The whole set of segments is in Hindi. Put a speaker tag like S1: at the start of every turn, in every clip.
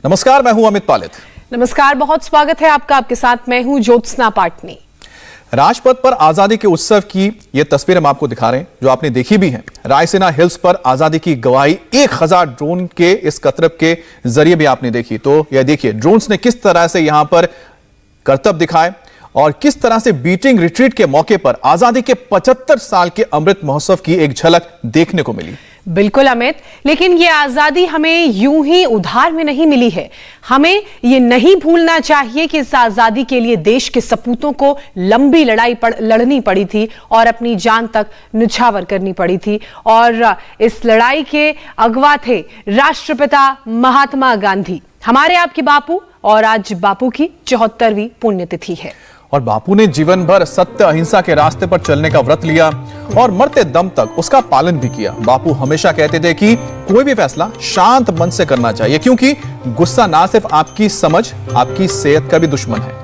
S1: नमस्कार, मैं हूं अमित पालित।
S2: नमस्कार, बहुत स्वागत है आपका। आपके साथ मैं हूं ज्योत्सना पाटनी।
S1: राजपथ पर आजादी के उत्सव की ये तस्वीर हम आपको दिखा रहे हैं, जो आपने देखी भी है। रायसीना हिल्स पर आजादी की गवाही 1000 ड्रोन के इस करतब के जरिए भी आपने देखी। तो यह देखिए ड्रोन्स ने किस तरह से यहां पर करतब दिखाए और किस तरह से बीटिंग रिट्रीट के मौके पर आजादी के 75 साल के अमृत महोत्सव की एक झलक देखने को मिली।
S2: बिल्कुल अमित, लेकिन ये आजादी हमें यूं ही उधार में नहीं मिली है। हमें ये नहीं भूलना चाहिए कि इस आजादी के लिए देश के सपूतों को लंबी लड़ाई लड़नी पड़ी थी और अपनी जान तक न्यौछावर करनी पड़ी थी। और इस लड़ाई के अगवा थे राष्ट्रपिता महात्मा गांधी, हमारे आपके बापू। और आज बापू की 74वीं पुण्यतिथि है।
S1: और बापू ने जीवन भर सत्य अहिंसा के रास्ते पर चलने का व्रत लिया और मरते दम तक उसका पालन भी किया। बापू हमेशा कहते थे कि कोई भी फैसला शांत मन से करना चाहिए, क्योंकि गुस्सा ना सिर्फ आपकी समझ, आपकी सेहत का भी दुश्मन है।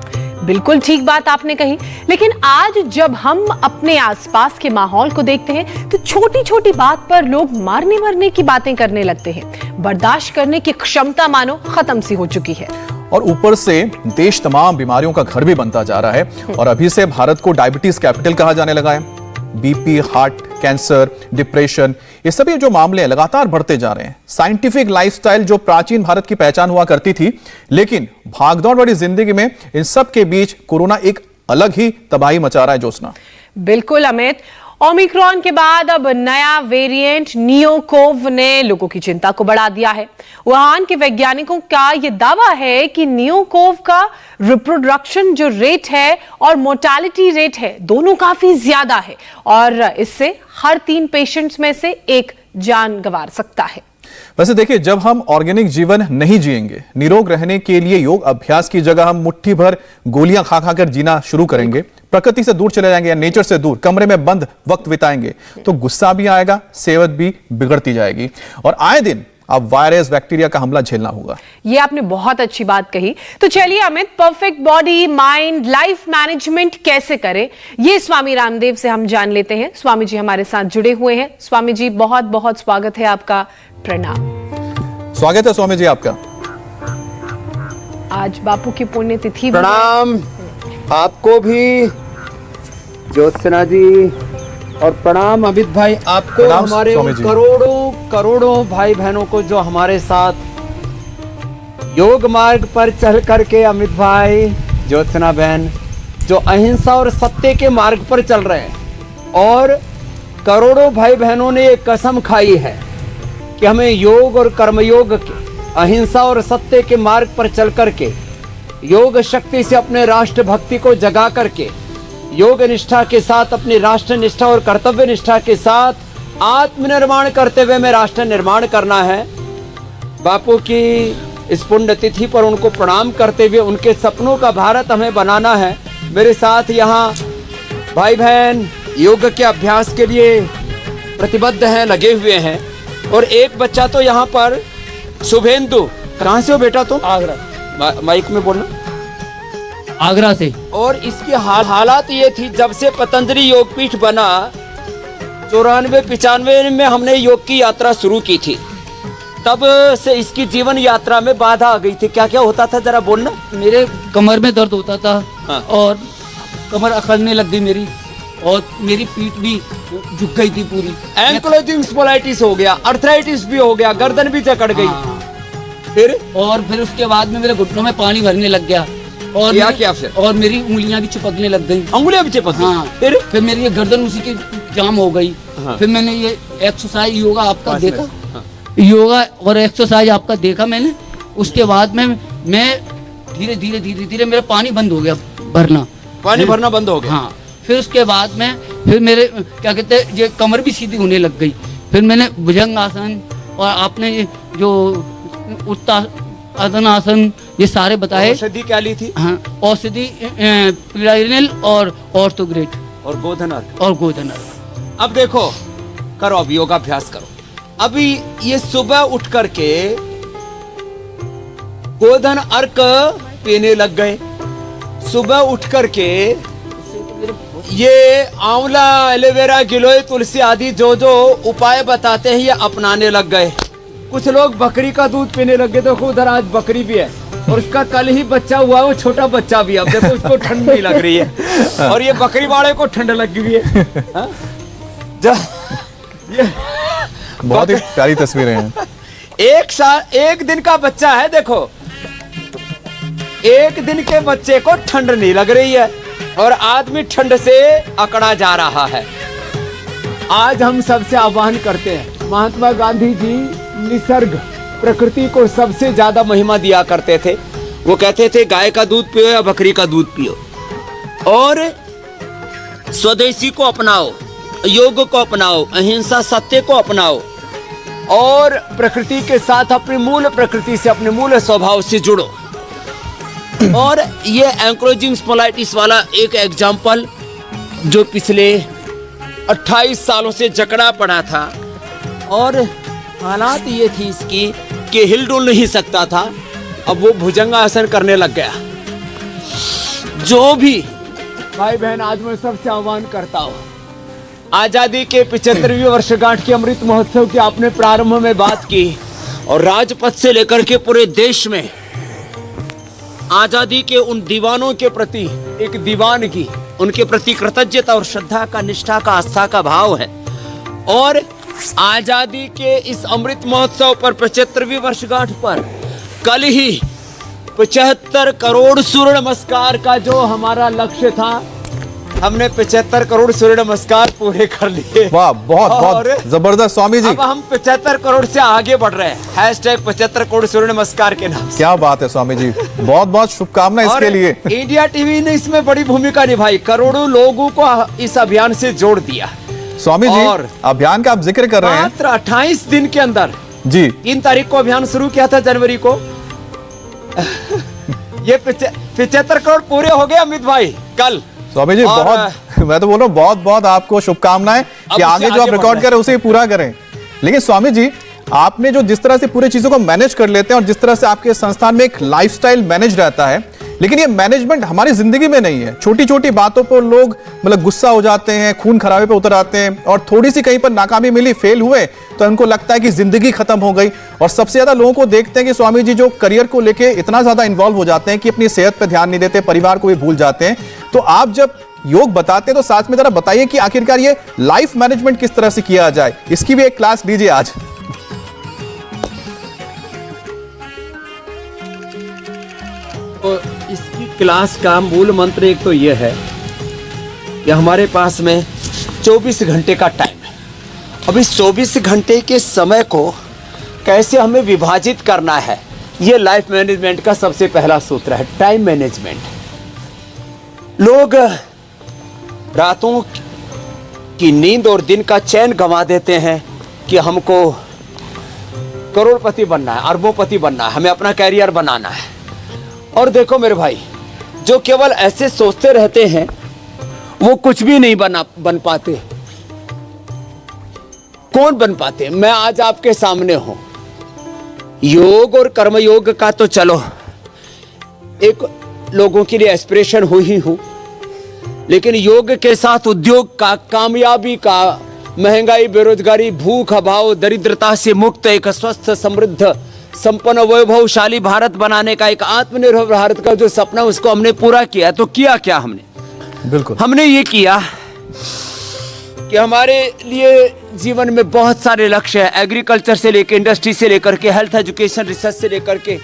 S2: बिल्कुल ठीक बात आपने कही। लेकिन आज जब हम अपने आसपास के माहौल को देखते हैं तो छोटी छोटी बात पर लोग मारने मरने की बातें करने लगते हैं। बर्दाश्त करने की क्षमता मानो खत्म सी हो चुकी है।
S1: और ऊपर से देश तमाम बीमारियों का घर भी बनता जा रहा है। और अभी से भारत को डायबिटीज कैपिटल कहा जाने लगा है। बीपी, हार्ट कैंसर, डिप्रेशन, ये सभी जो मामले लगातार बढ़ते जा रहे हैं। साइंटिफिक लाइफस्टाइल जो प्राचीन भारत की पहचान हुआ करती थी, लेकिन भागदौड़ भरी जिंदगी में इन सब के बीच कोरोना एक अलग ही तबाही मचा रहा है। ज्योत्सना,
S2: बिल्कुल अमित, ओमिक्रॉन के बाद अब नया वेरिएंट नियोकोव ने लोगों की चिंता को बढ़ा दिया है। वुहान के वैज्ञानिकों का यह दावा है कि नियोकोव का रिप्रोडक्शन जो रेट है और मोर्टालिटी रेट है, दोनों काफी ज्यादा है और इससे हर 3 पेशेंट्स में से एक जान गंवा सकता है।
S1: वैसे देखिए, जब हम ऑर्गेनिक जीवन नहीं जिएंगे, निरोग रहने के लिए योग अभ्यास की जगह हम मुट्ठी भर गोलियां खा खाकर जीना शुरू करेंगे, प्रकृति से दूर चले जाएंगे या नेचर से दूर कमरे में बंद वक्त बिताएंगे, तो गुस्सा भी आएगा, सेहत भी बिगड़ती जाएगी और आए दिन अब वायरस, बैक्टीरिया का हमला झेलना होगा।
S2: ये आपने बहुत अच्छी बात कही। तो चलिए Amit, perfect body mind life management कैसे करें, ये स्वामी रामदेव से हम जान लेते हैं। स्वामी जी हमारे साथ जुड़े हुए हैं। स्वामी जी, बहुत बहुत स्वागत है आपका। प्रणाम।
S1: स्वागत है स्वामी जी आपका।
S2: आज बापू की पुण्यतिथि।
S3: प्रणाम आपको भी ज्योत्सना जी, और प्रणाम अमित भाई आपको, हमारे करोड़ों भाई बहनों को जो हमारे साथ योग मार्ग पर चल करके, अमित भाई, ज्योत्सना बहन, जो अहिंसा और सत्य के मार्ग पर चल रहे हैं। और करोड़ों भाई बहनों ने एक कसम खाई है कि हमें योग और कर्मयोग के, अहिंसा और सत्य के मार्ग पर चल करके, योग शक्ति से अपने राष्ट्र भक्ति को जगा करके, योग निष्ठा के साथ अपनी राष्ट्र निष्ठा और कर्तव्य निष्ठा के साथ आत्मनिर्माण करते हुए में राष्ट्र निर्माण करना है। बापू की इस पुण्यतिथि पर उनको प्रणाम करते हुए उनके सपनों का भारत हमें बनाना है। मेरे साथ यहाँ भाई बहन योग के अभ्यास के लिए प्रतिबद्ध हैं, लगे हुए हैं। और एक बच्चा तो यहाँ पर शुभेंदु, कहाँ से हो बेटा तुम?
S4: आगरा।
S3: माइक में बोलना।
S4: आगरा से।
S3: और इसकी हालात ये थी, जब से पतंजलि योगपीठ बना 94-95 में हमने योग की यात्रा शुरू की थी, तब से इसकी जीवन यात्रा में बाधा आ गई थी। क्या क्या होता था जरा बोलना।
S4: मेरे कमर में दर्द होता था।
S3: हाँ।
S4: और कमर अकड़ने लग गई मेरी, और मेरी पीठ भी झुक गई थी पूरी।
S3: एंक्लोजिंग स्पोलाइटिस हो गया, अर्थराइटिस भी हो गया, गर्दन भी जकड़ गई।
S4: हाँ।
S3: फिर
S4: उसके बाद में मेरे घुटनों में पानी भरने लग गया और
S3: क्या फिर?
S4: और मेरी उंगलियां भी चिपकने लग गई।
S3: उंगलियां भी चिपक गई?
S4: हाँ। फिर मेरी ये गर्दन उसी की जाम हो गई।
S3: हाँ।
S4: फिर मैंने ये एक्सरसाइज योगा आपका देखा।
S3: हाँ।
S4: योगा और एक्सरसाइज आपका देखा मैंने। उसके बाद में मैं धीरे धीरे मेरा पानी बंद हो गया भरना।
S3: पानी भरना बंद हो गया।
S4: हाँ। फिर उसके बाद में फिर मेरे क्या कहते हैं, ये कमर भी सीधी होने लग गई। फिर मैंने भुजंग आसन और आपने ये जो उत्तान आसन, ये सारे बताए।
S3: औषधि क्या ली थी?
S4: हाँ, औषधि पिराइनल और ऑर्थोग्रेट
S3: और गोधन अर्क। अब देखो, करो अब योगाभ्यास करो। अभी ये सुबह उठ करके गोधन अर्क पीने लग गए। सुबह उठ करके ये आंवला, एलोवेरा, गिलोय, तुलसी आदि जो जो उपाय बताते हैं ये अपनाने लग गए। कुछ लोग बकरी का दूध पीने लगे, देखो उधर आज बकरी भी है और उसका कल ही बच्चा हुआ है, वो छोटा बच्चा भी है। अब देखो उसको ठंड नहीं लग रही है और ये बकरी वाले को ठंड लगी हुई है। हाँ? ये
S1: बहुत ही प्यारी तस्वीरें हैं।
S3: एक दिन का बच्चा है, देखो एक दिन के बच्चे को ठंड नहीं लग रही है और आदमी ठंड से अकड़ा जा रहा है। आज हम सबसे आह्वान करते हैं, महात्मा गांधी जी निसर्ग प्रकृति को सबसे ज्यादा महिमा दिया करते थे। वो कहते थे गाय का दूध पियो या बकरी का दूध पियो और स्वदेशी को अपनाओ, योग को अपनाओ, अहिंसा सत्य को अपनाओ और प्रकृति के साथ अपनी मूल प्रकृति से, अपने मूल स्वभाव से जुड़ो। और ये एंक्रोजिंग स्पॉलाइटिस वाला एक एग्जाम्पल जो पिछले 28 सालों से जकड़ा पड़ा था और हालात ये थी इसकी कि हिल डुल नहीं सकता था, अब वो भुजंगासन करने लग गया। जो भी भाई बहन, आज मैं सबसे आह्वान करता हूँ, आजादी के 75वीं वर्षगांठ के अमृत महोत्सव की आपने प्रारंभ में बात की और राजपथ से लेकर के पूरे देश में आजादी के उन दीवानों के प्रति एक दीवानगी, उनके प्रति कृतज्ञता और श्रद्धा का, निष्ठा का, आस्था का भाव है। और आजादी के इस अमृत महोत्सव पर 75वीं वर्षगांठ पर कल ही 75 करोड़ सूर्य नमस्कार का जो हमारा लक्ष्य था, हमने 75 करोड़ सूर्य नमस्कार पूरे कर लिए।
S1: वाह, बहुत बहुत जबरदस्त स्वामी जी।
S3: अब हम 75 करोड़ से आगे बढ़ रहे हैं, #75 करोड़ सूर्य नमस्कार के नाम से।
S1: क्या बात है स्वामी जी, बहुत बहुत शुभकामनाएं इसके लिए।
S3: इंडिया टीवी ने इसमें बड़ी भूमिका निभाई, करोड़ों लोगों को इस अभियान से जोड़ दिया।
S1: स्वामी जी,
S3: और
S1: अभियान का आप जिक्र कर रहे हैं,
S3: मात्र 28 दिन के अंदर
S1: जी
S3: 3 तारीख को अभियान शुरू किया था, जनवरी को। ये 75 करोड़ पूरे हो गए अमित भाई कल।
S1: स्वामी जी बहुत, मैं तो बोल रहा हूँ बहुत बहुत आपको शुभकामनाएं कि आगे जो आप रिकॉर्ड करें उसे पूरा करें। लेकिन स्वामी जी, आपने जो जिस तरह से पूरी चीजों को मैनेज कर लेते हैं और जिस तरह से आपके संस्थान में एक लाइफस्टाइल मैनेज रहता है, लेकिन ये मैनेजमेंट हमारी जिंदगी में नहीं है। छोटी छोटी बातों पर लोग मतलब गुस्सा हो जाते हैं, खून खराबे पे उतर आते हैं और थोड़ी सी कहीं पर नाकामी मिली, फेल हुए तो उनको लगता है कि जिंदगी खत्म हो गई। और सबसे ज्यादा लोगों को देखते हैं कि स्वामी जी जो करियर को लेके इतना ज्यादा इन्वॉल्व हो जाते हैं कि अपनी सेहत पर ध्यान नहीं देते, परिवार को भी भूल जाते हैं। तो आप जब योग बताते हैं तो साथ में जरा बताइए कि आखिरकार ये लाइफ मैनेजमेंट किस तरह से किया जाए, इसकी भी एक क्लास लीजिए आज।
S3: तो इसकी क्लास का मूल मंत्र एक तो ये है कि हमारे पास में 24 घंटे का टाइम है। अब इस 24 घंटे के समय को कैसे हमें विभाजित करना है, ये लाइफ मैनेजमेंट का सबसे पहला सूत्र है, टाइम मैनेजमेंट। लोग रातों की नींद और दिन का चैन गंवा देते हैं कि हमको करोड़पति बनना है, अरबोंपति बनना है, हमें अपना कैरियर बनाना है। और देखो मेरे भाई, जो केवल ऐसे सोचते रहते हैं वो कुछ भी नहीं बन पाते। कौन बन पाते? मैं आज आपके सामने हूं। योग और कर्मयोग का तो चलो एक लोगों के लिए एस्पिरेशन हुई ही हूं, लेकिन योग के साथ उद्योग का, कामयाबी का, महंगाई, बेरोजगारी, भूख, अभाव, दरिद्रता से मुक्त एक स्वस्थ, समृद्ध, संपन्न, वैभवशाली भारत बनाने का, एक आत्मनिर्भर भारत का जो सपना, उसको हमने पूरा किया। तो किया क्या हमने?
S1: बिल्कुल,
S3: हमने ये किया कि हमारे लिए जीवन में बहुत सारे लक्ष्य हैं, एग्रीकल्चर से लेकर, इंडस्ट्री से लेकर के, हेल्थ, एजुकेशन, रिसर्च से लेकर के,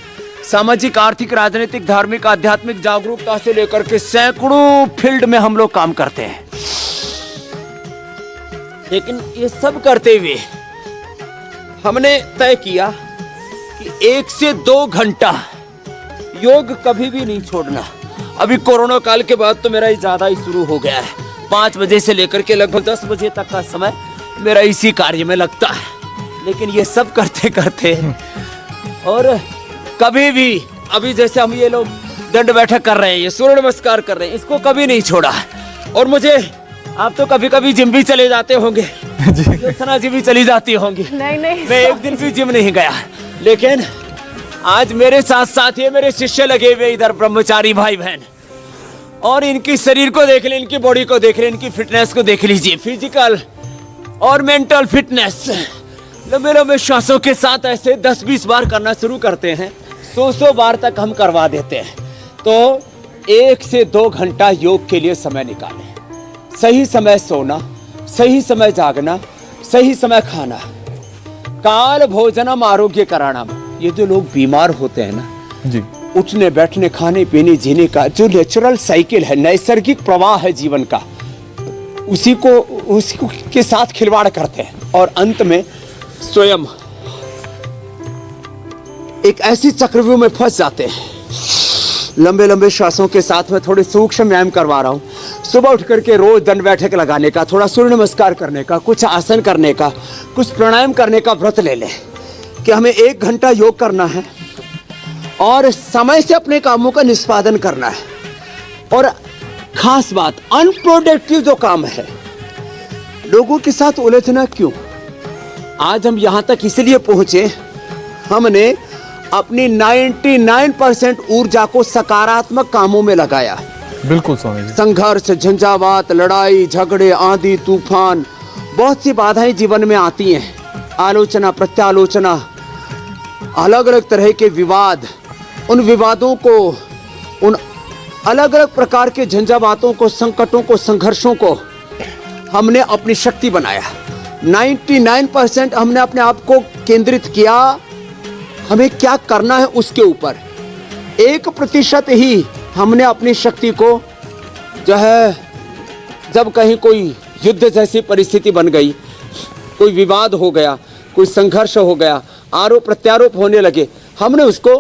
S3: सामाजिक, आर्थिक, राजनीतिक, धार्मिक, आध्यात्मिक जागरूकता से लेकर के सैकड़ों फील्ड में हम लोग काम करते हैं। लेकिन ये सब करते हुए हमने तय किया कि 1 से 2 घंटा योग कभी भी नहीं छोड़ना। अभी कोरोना काल के बाद तो मेरा ये ज्यादा ही शुरू हो गया है। 5 बजे से लेकर के लगभग 10 बजे तक का समय मेरा इसी कार्य में लगता है। लेकिन ये सब करते करते और कभी भी, अभी जैसे हम ये लोग दंड बैठक कर रहे हैं, ये सूर्य नमस्कार कर रहे हैं, इसको कभी नहीं छोड़ा। और मुझे, आप तो कभी कभी जिम भी चले जाते होंगे, ज्योत्सना जी भी चली जाती होंगी।
S2: नहीं,
S3: मैं एक दिन भी जिम नहीं गया, लेकिन आज मेरे साथ साथ ये मेरे शिष्य लगे हुए इधर, ब्रह्मचारी भाई बहन, और इनकी शरीर को देख ले, इनकी बॉडी को देख ले, इनकी फिटनेस को देख लीजिए, फिजिकल और मेंटल फिटनेस। लंबे लंबे श्वासों के साथ ऐसे 10-20 बार करना शुरू करते हैं, 100 बार तक हम करवा देते हैं। तो 1 से 2 घंटा योग के लिए समय निकालें। सही समय सोना, सही समय जागना, सही समय खाना। काल भोजनम आरोग्य कराणम। ये जो लोग बीमार होते हैं ना
S1: जी,
S3: उठने बैठने खाने पीने जीने का जो नेचुरल साइकिल है, नैसर्गिक प्रवाह है जीवन का, उसी को के साथ खिलवाड़ करते हैं और अंत में स्वयं एक ऐसी चक्रव्यूह में फंस जाते हैं। लंबे लंबे श्वासों के साथ में थोड़ी सूक्ष्म व्यायाम करवा रहा हूँ। सुबह उठ करके रोज दंड बैठक लगाने का, थोड़ा सूर्य नमस्कार करने का, कुछ आसन करने का, कुछ प्राणायाम करने का व्रत ले लें कि हमें 1 घंटा योग करना है और समय से अपने कामों का निष्पादन करना है। और खास बात, अनप्रोडक्टिव जो काम है, लोगों के साथ उलझना क्यों? आज हम यहां तक इसलिए पहुंचे, हमने अपनी 99% ऊर्जा को सकारात्मक कामों में लगाया।
S1: बिल्कुल स्वामी जी।
S3: संघर्ष, झंझावात, लड़ाई झगड़े, आंधी तूफान, बहुत सी बाधाएं जीवन में आती हैं। आलोचना प्रत्यालोचना, अलग अलग तरह के विवाद, उन विवादों को, उन अलग अलग प्रकार के झंझावातों को, संकटों को, संघर्षों को हमने अपनी शक्ति बनाया। 99% हमने अपने आप को केंद्रित किया हमें क्या करना है उसके ऊपर। 1% ही हमने अपनी शक्ति को जो है, जब कहीं कोई युद्ध जैसी परिस्थिति बन गई, कोई विवाद हो गया, कोई संघर्ष हो गया, आरोप प्रत्यारोप होने लगे, हमने उसको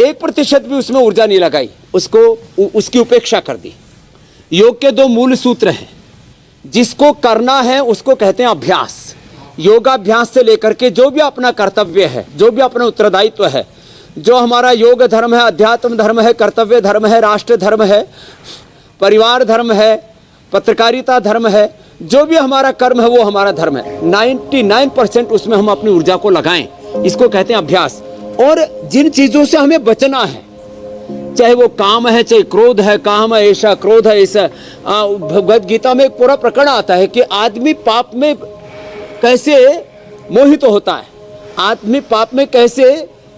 S3: 1% भी उसमें ऊर्जा नहीं लगाई, उसकी उपेक्षा कर दी। योग के 2 मूल सूत्र हैं। जिसको करना है उसको कहते हैं अभ्यास। योगाभ्यास से लेकर के जो भी अपना कर्तव्य है, जो भी अपना उत्तरदायित्व है, जो हमारा योग धर्म है, अध्यात्म धर्म है, कर्तव्य धर्म है, राष्ट्र धर्म है, परिवार धर्म है, पत्रकारिता धर्म है, जो भी हमारा कर्म है वो हमारा धर्म है। 99% उसमें हम अपनी ऊर्जा को लगाएं, इसको कहते हैं अभ्यास। और जिन चीजों से हमें बचना है, चाहे वो काम है, चाहे क्रोध है, काम है ऐसा, क्रोध है ऐसा। भगवद गीता में एक पूरा प्रकरण आता है कि आदमी पाप में कैसे मोहित होता है, आदमी पाप में कैसे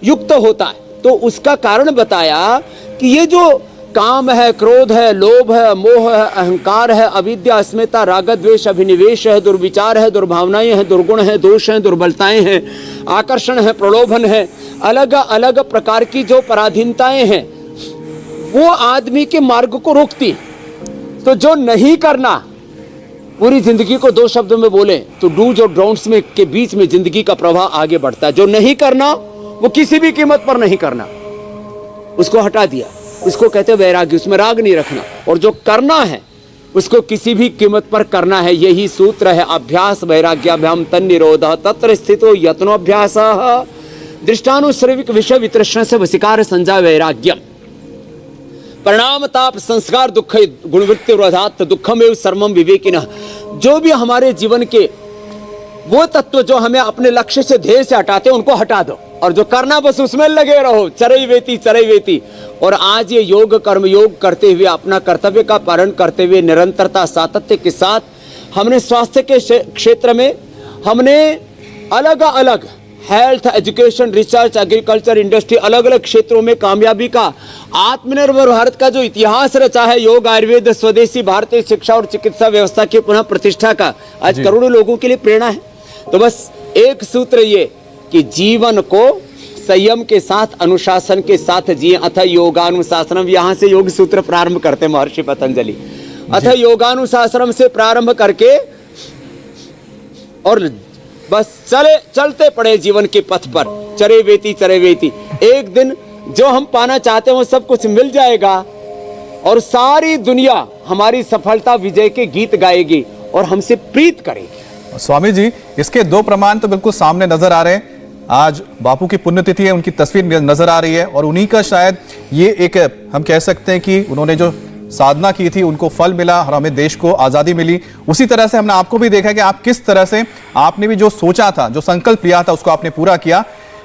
S3: युक्त होता है। तो उसका कारण बताया कि ये जो काम है, क्रोध है, लोभ है, मोह है, अहंकार है, अविद्या, अस्मिता, राग द्वेष, अभिनिवेश है, दुर्विचार है, दुर्भावनाएं हैं, दुर्गुण है, दोष हैं, दुर्बलताएं हैं, आकर्षण है, प्रलोभन है, अलग अलग प्रकार की जो पराधीनताएं हैं, वो आदमी के मार्ग को रोकती। तो जो नहीं करना, पूरी जिंदगी को 2 शब्दों में बोले तो डूज और डोंट्स में के बीच में जिंदगी का प्रवाह आगे बढ़ता है। जो नहीं करना वो किसी भी कीमत पर नहीं करना, उसको हटा दिया, उसको कहते हैं वैराग्य, उसमें राग नहीं रखना। और जो करना है उसको किसी भी कीमत पर करना है। यही सूत्र है अभ्यास वैराग्याभ्याम तन्निरोध तत्र स्थितो यत्नोऽभ्यासः दृष्टानुश्रविक विषय वितृष्ण से वशीकार संजा वैराग्यम परिणाम ताप संस्कार दुख गुणवृत्ति रोधात दुखमेव सर्वम विवेकिनः। जो भी हमारे जीवन के वो तत्व जो हमें अपने लक्ष्य से, ध्येय से हटाते हैं, उनको हटा दो और जो करना बस उसमें लगे रहो। चरैवेति। और आज ये योग कर्म योग करते हुए, अपना कर्तव्य का पालन करते हुए, निरंतरता सातत्य के साथ हमने स्वास्थ्य के क्षेत्र में हमने अलग अलग health, education, research, agriculture, industry, अलग अलग क्षेत्रों में कामयाबी का, आत्मनिर्भर भारत का जो इतिहास रचा है, योग, आयुर्वेद, स्वदेशी भारतीय शिक्षा और चिकित्सा व्यवस्था की पुनः प्रतिष्ठा का आज करोड़ों लोगों के लिए प्रेरणा है। तो बस एक सूत्र ये कि जीवन को संयम के साथ, अनुशासन के साथ जिए। अथ योगानुशासनम, यहाँ से योग सूत्र प्रारंभ करते महर्षि पतंजलि। अथ योगानुशासनम से प्रारंभ करके और बस चलते पड़े जीवन के पथ पर। चरैवेति। एक दिन जो हम पाना चाहते हैं वो सब कुछ मिल जाएगा और सारी दुनिया हमारी सफलता विजय के गीत गाएगी और हमसे प्रीत करेगी।
S1: स्वामी जी, इसके 2 प्रमाण तो बिल्कुल सामने नजर आ रहे हैं। आज बापू की पुण्यतिथि है, उनकी तस्वीर नजर आ रही है और उन्हीं का शायद ये एक, हम कह सकते हैं कि उन्होंने जो साधना की थी उनको फल मिला और हमें देश को आजादी मिली। उसी तरह से हमने आपको भी देखा कि आप किस तरह से, आपने भी जो सोचा था, जो संकल्प लिया था, उसको आपने पूरा किया।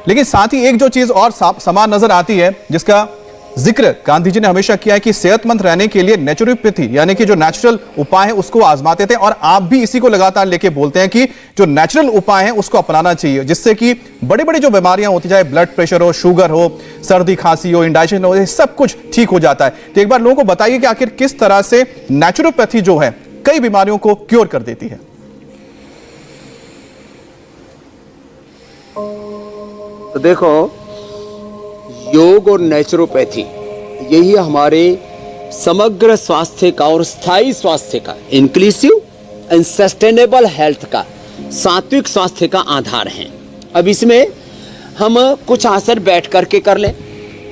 S1: लेकिन साथ ही एक जो चीज और समान नजर आती है, जिसका जिक्र गांधी जी ने हमेशा किया है कि सेहतमंद रहने के लिए नेचुरोपैथी यानी कि जो नेचुरल उपाय है उसको आजमाते थे, और आप भी इसी को लगातार लेके बोलते हैं कि जो नेचुरल उपाय है उसको अपनाना चाहिए, जिससे कि बड़ी बड़ी जो बीमारियां होती, चाहे ब्लड प्रेशर हो, शुगर हो, सर्दी खांसी हो, इंडाइजेशन हो, सब कुछ ठीक हो जाता है। तो एक बार लोगों को बताइए कि आखिर किस तरह से नेचुरोपैथी जो है कई बीमारियों को क्योर कर देती है।
S3: तो देखो, योग और नेचुरोपैथी यही हमारे समग्र स्वास्थ्य का और स्थायी स्वास्थ्य का, इंक्लूसिव एंड सस्टेनेबल हेल्थ का, सात्विक स्वास्थ्य का आधार है। अब इसमें हम कुछ आसन बैठ करके कर लें,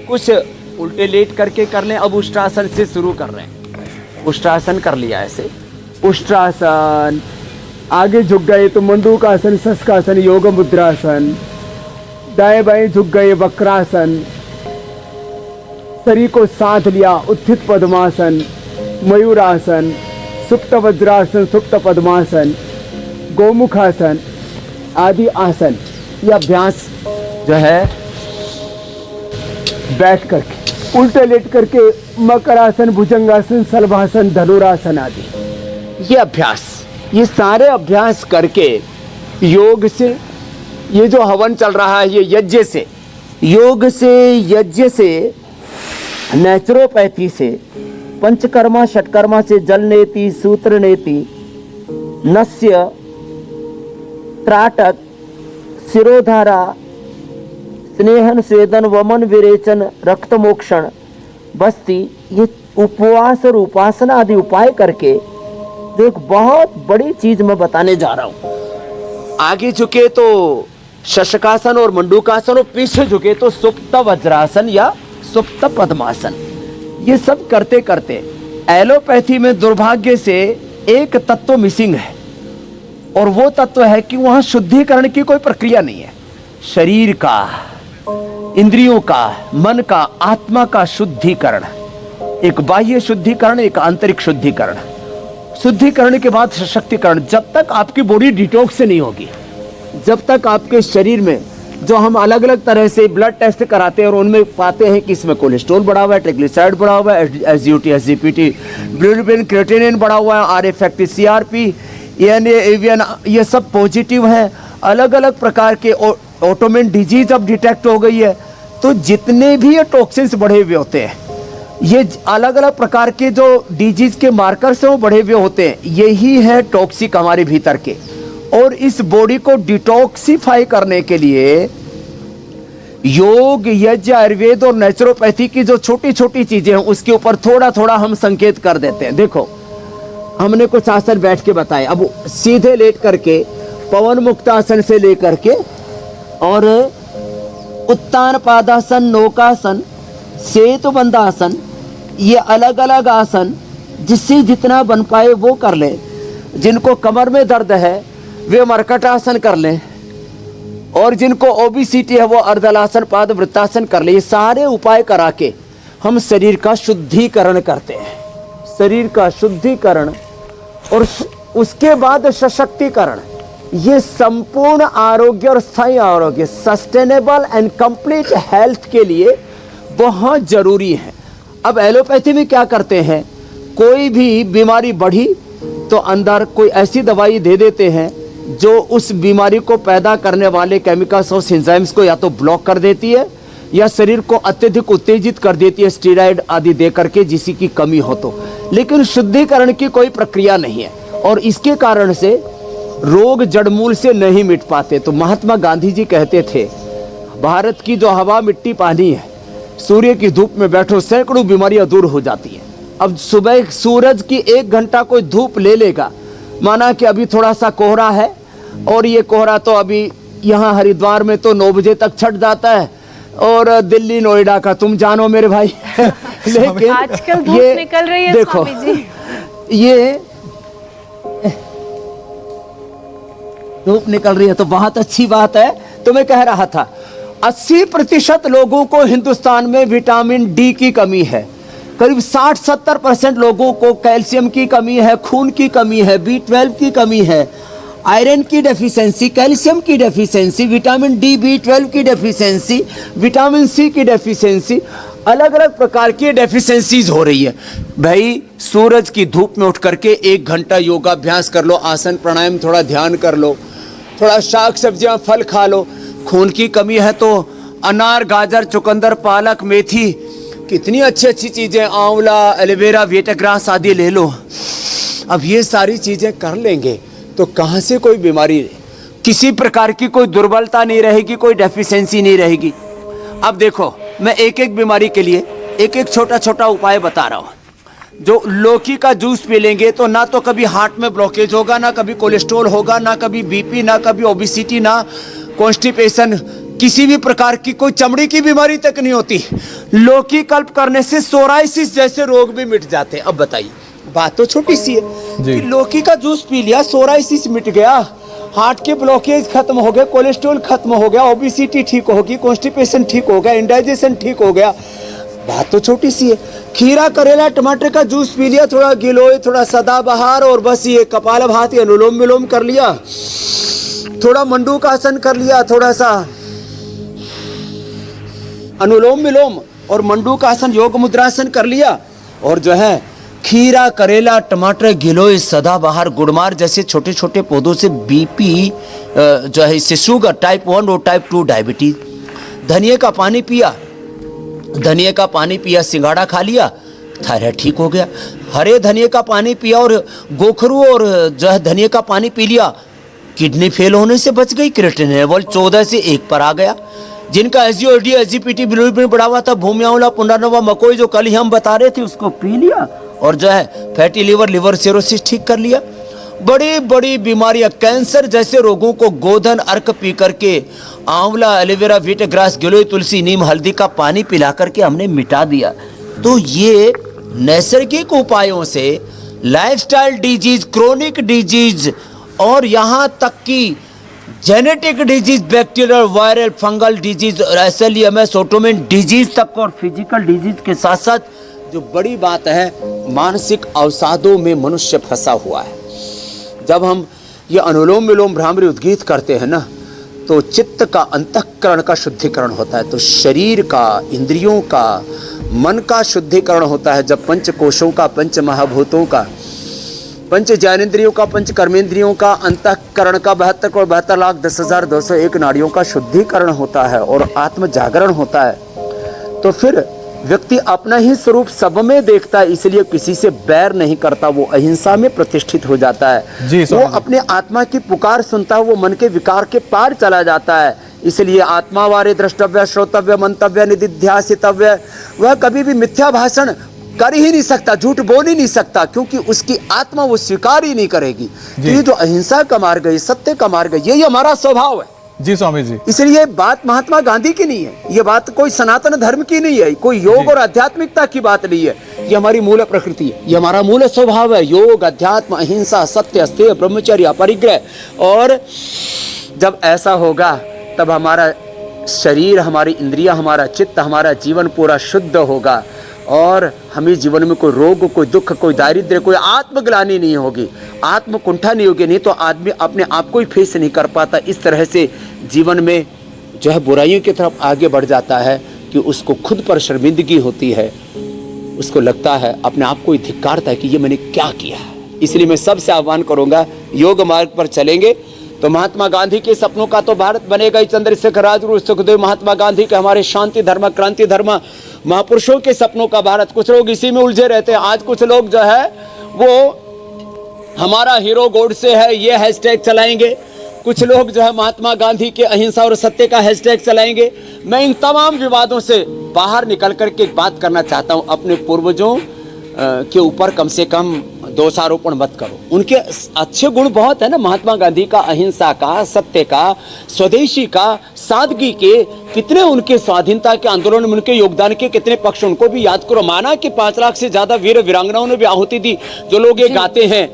S3: कुछ उल्टे लेट करके कर लें। अब उष्ट्रासन से शुरू कर रहे हैं। उष्ट्रासन कर लिया ऐसे, उष्ट्रासन, आगे झुक गए तो मंडूकासन, शशकासन, योग मुद्रासन, दाएं बाएं झुक गए वक्रासन, शरीर को साथ लिया उत्थित पद्मासन, मयूरासन, सुप्त वज्रासन, सुप्त पद्मासन, गोमुखासन आदि आसन। यह अभ्यास जो है बैठ करके, उल्टे लेट करके मकरासन, भुजंगासन, शलभासन, धनुरासन आदि ये अभ्यास, ये सारे अभ्यास करके योग से, ये जो हवन चल रहा है ये यज्ञ से, योग से, यज्ञ से, नेचुरोपैथी से, पंचकर्मा षटकर्मा से, जल नेति, सूत्र नेति, नस्य, त्राटक, शिरोधारा, स्नेहन, स्वेदन, वमन, विरेचन, रक्त मोक्षण, बस्ती, ये उपवास और उपासना आदि उपाय करके देख बहुत बड़ी चीज मैं बताने जा रहा हूं। आगे झुके तो शशकासन और मंडूकासन, और पीछे झुके तो सुप्त वज्रासन या सुप्त पद्मासन। ये सब करते करते एलोपैथी में दुर्भाग्य से एक तत्व मिसिंग है, और वो तत्व है कि वहां शुद्धिकरण की कोई प्रक्रिया नहीं है। शरीर का, इंद्रियों का, मन का, आत्मा का शुद्धिकरण, एक बाह्य शुद्धिकरण, एक आंतरिक शुद्धिकरण। शुद्धिकरण के बाद सशक्तिकरण। जब तक आपकी बॉडी डिटॉक्स से नहीं होगी, जब तक आपके शरीर में जो हम अलग अलग तरह से ब्लड टेस्ट कराते हैं और उनमें पाते हैं कि इसमें कोलेस्ट्रॉल बढ़ा हुआ है, ट्रिग्लिसराइड बढ़ा हुआ है, एसजीओटी, एसजीपीटी, बिलिरुबिन, क्रिएटिनिन बढ़ा हुआ है, आरएफएक्टी, सीआरपी, एएनए, एवीएन, ये सब पॉजिटिव हैं। अलग अलग प्रकार के ऑटोमेन डिजीज अब डिटेक्ट हो गई है। तो जितने भी ये टॉक्सिन्स बढ़े हुए होते हैं, ये अलग अलग प्रकार के जो डिजीज के मार्कर्स हैं वो बढ़े हुए होते हैं, यही है टॉक्सिक हमारे भीतर के। और इस बॉडी को डिटॉक्सिफाई करने के लिए योग, यज्ञ, आयुर्वेद और नेचुरोपैथी की जो छोटी छोटी चीजें हैं उसके ऊपर थोड़ा थोड़ा हम संकेत कर देते हैं। देखो, हमने कुछ आसन बैठ के बताए, अब सीधे लेट करके पवन मुक्त आसन से लेकर के और उत्तान पादासन, नौकासन, सेतुबंधासन, ये अलग अलग आसन जिससे जितना बन पाए वो कर ले। जिनको कमर में दर्द है वे मरकटासन कर लें, और जिनको ओबेसिटी है वो अर्धलासन, पाद वृत्तासन कर ले। ये सारे उपाय करा के हम शरीर का शुद्धिकरण करते हैं, शरीर का शुद्धिकरण, और उसके बाद सशक्तिकरण। ये संपूर्ण आरोग्य और स्थायी आरोग्य, सस्टेनेबल एंड कंप्लीट हेल्थ के लिए बहुत जरूरी है। अब एलोपैथी में क्या करते हैं, कोई भी बीमारी बढ़ी तो अंदर कोई ऐसी दवाई दे देते हैं जो उस बीमारी को पैदा करने वाले केमिकल्स और एंजाइम्स को या तो ब्लॉक कर देती है या शरीर को अत्यधिक उत्तेजित कर देती है, स्टेरॉइड आदि दे करके, जिसी की कमी हो तो। लेकिन शुद्धिकरण की कोई प्रक्रिया नहीं है, और इसके कारण से रोग जड़मूल से नहीं मिट पाते। तो महात्मा गांधी जी कहते थे, भारत की जो हवा, मिट्टी, पानी है, सूर्य की धूप में बैठो सैकड़ों बीमारियां दूर हो जाती हैं। अब सुबह सूरज की 1 घंटा कोई धूप ले लेगा, माना कि अभी थोड़ा सा कोहरा है, और ये कोहरा तो अभी यहाँ हरिद्वार में तो 9 बजे तक छट जाता है, और दिल्ली, नोएडा का तुम जानो मेरे भाई। लेकिन
S2: आजकल धूप निकल रही है,
S3: देखो
S2: स्वामी जी।
S3: ये धूप निकल रही है तो बहुत अच्छी बात है। तो मैं कह रहा था 80% लोगों को हिंदुस्तान में विटामिन डी की कमी है, करीब 60-70% लोगों को कैल्शियम की कमी है, खून की कमी है, B12 की कमी है, आयरन की डेफिशिएंसी, कैल्शियम की डेफिशिएंसी, विटामिन डी, B12 की डेफिशिएंसी, विटामिन सी की डेफिशिएंसी। अलग अलग प्रकार की डेफिशिएंसीज हो रही है। भाई सूरज की धूप में उठ करके 1 घंटा योगाभ्यास कर लो, आसन प्राणायाम थोड़ा ध्यान कर लो, थोड़ा शाक सब्जियां फल खा लो। खून की कमी है तो अनार, गाजर, चुकंदर, पालक, मेथी, कितनी अच्छी अच्छी चीजें, आंवला, एलोवेरा, वीटाग्रास आदि ले लो। अब ये सारी चीजें कर लेंगे तो कहाँ से कोई बीमारी, किसी प्रकार की कोई दुर्बलता नहीं रहेगी, कोई डेफिशिएंसी नहीं रहेगी। अब देखो मैं एक एक बीमारी के लिए एक एक छोटा छोटा उपाय बता रहा हूँ। जो लौकी का जूस पी लेंगे तो ना तो कभी हार्ट में ब्लॉकेज होगा, ना कभी कोलेस्ट्रॉल होगा, ना कभी बीपी, ना कभी ओबेसिटी, ना कॉन्स्टिपेशन, किसी भी प्रकार की कोई चमड़ी की बीमारी तक नहीं होती। लौकी कल्प करने से सोराइसिस जैसे रोग भी मिट जाते हैं। अब बताइए, बात तो छोटी सी है कि लौकी का जूस पी लिया, सोराइसिस मिट गया, हार्ट के ब्लॉकेज खत्म हो गए, कोलेस्ट्रॉल खत्म हो गया, ओबेसिटी ठीक होगी, कॉन्स्टिपेशन ठीक हो गया, इंडाइजेशन ठीक हो गया। बात तो छोटी सी है। खीरा, करेला, टमाटर का जूस पी लिया, थोड़ा गिलोय, थोड़ा सदाबहार, और बस ये कपालभाति, अनुलोम विलोम कर लिया, थोड़ा मंडूकासन कर लिया, थोड़ा सा अनुलोम विलोम और मंडूकासन योग मुद्रासन कर लिया, और जो है खीरा, करेला, टमाटर, गिलोय, सदाबहार, गुड़मार जैसे छोटे छोटे पौधों से बीपी जो है, इससे शुगर टाइप 1 और टाइप 2 डायबिटीज। धनिया का पानी पिया, धनिया का पानी पिया, सिंघाड़ा खा लिया, थायराइड ठीक हो गया। हरे धनिया का पानी पिया और गोखरू और जो है धनिया का पानी पी लिया, किडनी फेल होने से बच गई, क्रिएटिनिन लेवल 14 से 1 पर आ गया। जिनका एसजीओडी, एसजीपीटी, बिलोरुबिन बढ़ा हुआ था, भूमि आंवला, पुनर्नवा, मकोई जो कल ही हम बता रहे थे उसको पी लिया, और जो है फैटी लिवर, लिवर सिरोसिस ठीक कर लिया। बड़ी बड़ी बीमारियां, कैंसर जैसे रोगों को गोधन अर्क पी करके, आंवला, एलोवेरा, वीटाग्रास, गिलोय, तुलसी, नीम, हल्दी का पानी पिला करके हमने मिटा दिया। तो ये नैसर्गिक उपायों से लाइफस्टाइल डिजीज, क्रोनिक डिजीज और यहाँ तक कि genetic disease, bacterial, viral, fungal disease, SLE MS, autoimmune disease तक और फिजिकल डिजीज के साथ साथ जो बड़ी बात है, मानसिक अवसादों में मनुष्य फंसा हुआ है। जब हम ये अनुलोम विलोम भ्रामरी उद्गीत करते हैं ना, तो चित्त का, अंतःकरण का शुद्धिकरण होता है, तो शरीर का, इंद्रियों का, मन का शुद्धिकरण होता है। जब पंच कोशों का, पंच महाभूतों का, पंच ज्ञानेंद्रियों का, पंच कर्मेंद्रियों का, अंतःकरण का 72,72,10,201 नाड़ियों का शुद्धिकरण होता है और आत्म जागरण होता है, तो फिर व्यक्ति अपना ही स्वरूप सब में देखता है, इसलिए किसी से बैर नहीं करता, वो अहिंसा में प्रतिष्ठित हो जाता है। वो अपने आत्मा की पुकार सुनता है, वो मन के विकार के पार चला जाता है। इसलिए आत्मा वारे द्रष्टव्य, श्रोतव्य, मंतव्य, निदिध्यासितव्य, वह कभी भी मिथ्या भाषण कर ही नहीं सकता, झूठ बोल ही नहीं सकता, क्योंकि उसकी आत्मा वो स्वीकार ही नहीं करेगी। तो ये जो अहिंसा का मार्ग है, सत्य का मार्ग है, यही हमारा स्वभाव है।
S1: जी स्वामी जी,
S3: इसलिए बात महात्मा गांधी की नहीं है, ये बात कोई सनातन धर्म की नहीं है, कोई योग और आध्यात्मिकता की बात नहीं है, ये हमारी मूल प्रकृति है, ये हमारा मूल स्वभाव है। योग, अध्यात्म, अहिंसा, सत्य, अस्तेय, ब्रह्मचर्य, अपरिग्रह। और जब ऐसा होगा तब हमारा शरीर, हमारी इंद्रियां, हमारा चित्त, हमारा जीवन पूरा शुद्ध होगा, और हमें जीवन में कोई रोग, कोई दुख, कोई दारिद्र्य, कोई आत्मग्लानि नहीं होगी, आत्मकुंठा नहीं होगी। नहीं तो आदमी अपने आप को ही फेस नहीं कर पाता, इस तरह से जीवन में जो है बुराइयों की तरफ आगे बढ़ जाता है कि उसको खुद पर शर्मिंदगी होती है, उसको लगता है, अपने आप को ही धिक्कारता है कि ये मैंने क्या किया है। इसलिए मैं सबसे आह्वान करूंगा, योग मार्ग पर चलेंगे तो महात्मा गांधी के सपनों का तो भारत बनेगा ही। चंद्रशेखर, राजगुरु, सुखदेव, महात्मा गांधी के, हमारे शांति धर्म, क्रांति धर्म महापुरुषों के सपनों का भारत। कुछ लोग इसी में उलझे रहते हैं। आज कुछ लोग जो है वो हमारा हीरो गोडसे है, ये हैशटैग चलाएंगे, कुछ लोग जो है महात्मा गांधी के अहिंसा और सत्य का हैशटैग चलाएंगे। मैं इन तमाम विवादों से बाहर निकल करके एक बात करना चाहता हूं, अपने पूर्वजों के ऊपर कम से कम दोषारोपण मत करो। उनके अच्छे गुण बहुत है ना, महात्मा गांधी का, अहिंसा का, सत्य का, स्वदेशी का, सादगी के, कितने उनके स्वाधीनता के आंदोलन में उनके योगदान के कितने पक्ष, उनको भी याद करो। माना कि 5 लाख से ज्यादा वीर वीरांगनाओं ने भी आहुति दी। जो लोग ये गाते हैं,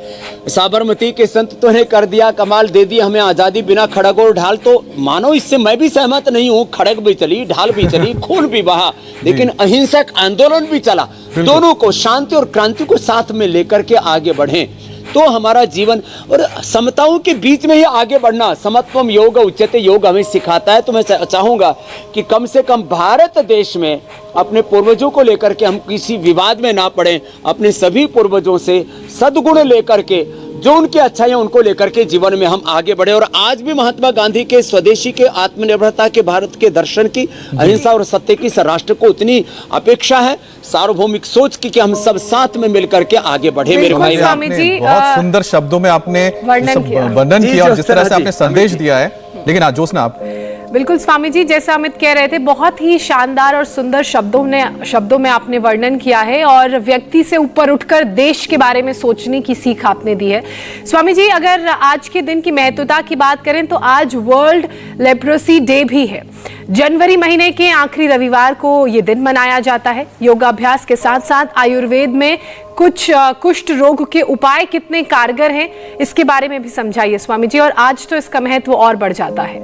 S3: साबरमती के संत तो ने कर दिया कमाल, दे दी हमें आजादी बिना खड़ग और ढाल, तो मानो इससे मैं भी सहमत नहीं हूँ। खड़ग भी चली, ढाल भी चली, खून भी बहा, लेकिन अहिंसक आंदोलन भी चला। दोनों को, शांति और क्रांति को साथ में लेकर के आगे बढ़ें, तो हमारा जीवन और समताओं के बीच में ही आगे बढ़ना, समत्वम योग उच्यते योग हमें सिखाता है। तो मैं चाहूँगा कि कम से कम भारत देश में अपने पूर्वजों को लेकर के हम किसी विवाद में ना पड़ें, अपने सभी पूर्वजों से सद्गुण लेकर के, जो उनकी अच्छाइयाँ उनको लेकर के जीवन में हम आगे बढ़े। और आज भी महात्मा गांधी के स्वदेशी के, आत्मनिर्भरता के, भारत के दर्शन की, अहिंसा और सत्य की राष्ट्र को उतनी अपेक्षा है, सार्वभौमिक सोच की, कि हम सब साथ में मिलकर के आगे बढ़े। मेरे भाई,
S2: स्वामी जी,
S1: बहुत सुंदर शब्दों में आपने वर्णन किया और जिस तरह से आपने संदेश दिया है। लेकिन आज ज्योत्सना आप
S2: बिल्कुल स्वामी जी, जैसा अमित कह रहे थे, बहुत ही शानदार और सुंदर शब्दों में आपने वर्णन किया है और व्यक्ति से ऊपर उठकर देश के बारे में सोचने की सीख आपने दी है। स्वामी जी, अगर आज के दिन की महत्वता की बात करें तो आज वर्ल्ड लेप्रोसी डे भी है। जनवरी महीने के आखिरी रविवार को ये दिन मनाया जाता है। योगाभ्यास के साथ साथ आयुर्वेद में कुछ कुष्ठ रोग के उपाय कितने कारगर हैं, इसके बारे में भी समझाइए स्वामी जी। और आज तो इसका महत्व और बढ़ जाता है।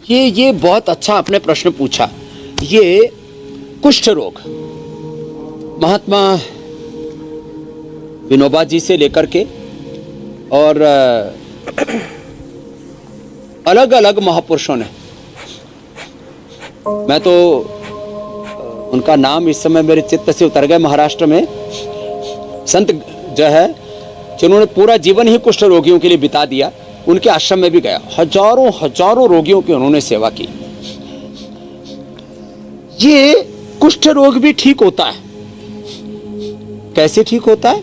S3: ये बहुत अच्छा आपने प्रश्न पूछा। ये कुष्ठ रोग महात्मा विनोबा जी से लेकर के और अलग अलग महापुरुषों ने, मैं तो उनका नाम इस समय मेरे चित्त से उतर गए, महाराष्ट्र में संत जो है जिन्होंने पूरा जीवन ही कुष्ठ रोगियों के लिए बिता दिया, उनके आश्रम में भी गया, हजारों रोगियों की उन्होंने सेवा की। ये कुष्ठ रोग भी ठीक होता है। कैसे ठीक होता है?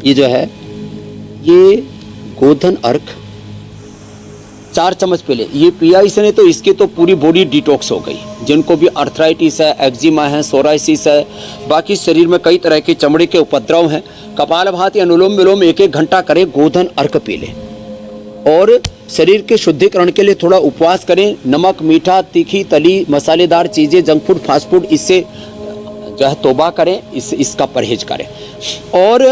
S3: ये जो है, ये गोधन अर्क 4 चम्मच पहले ये पिया इसने तो इसकी तो पूरी बॉडी डिटॉक्स हो गई। जिनको भी अर्थराइटिस है, एक्जिमा है, सोराइसिस है, बाकी शरीर में कई तरह के चमड़े के उपद्रव हैं, कपालभाति अनुलोम विलोम 1-1 घंटा करें, गोधन अर्क पी लें। और शरीर के शुद्धिकरण के लिए थोड़ा उपवास करें। नमक, मीठा, तीखी, तली, मसालेदार चीज़ें, जंक फूड, फास्ट फूड, इससे जो है तौबा करें, इसका परहेज करें। और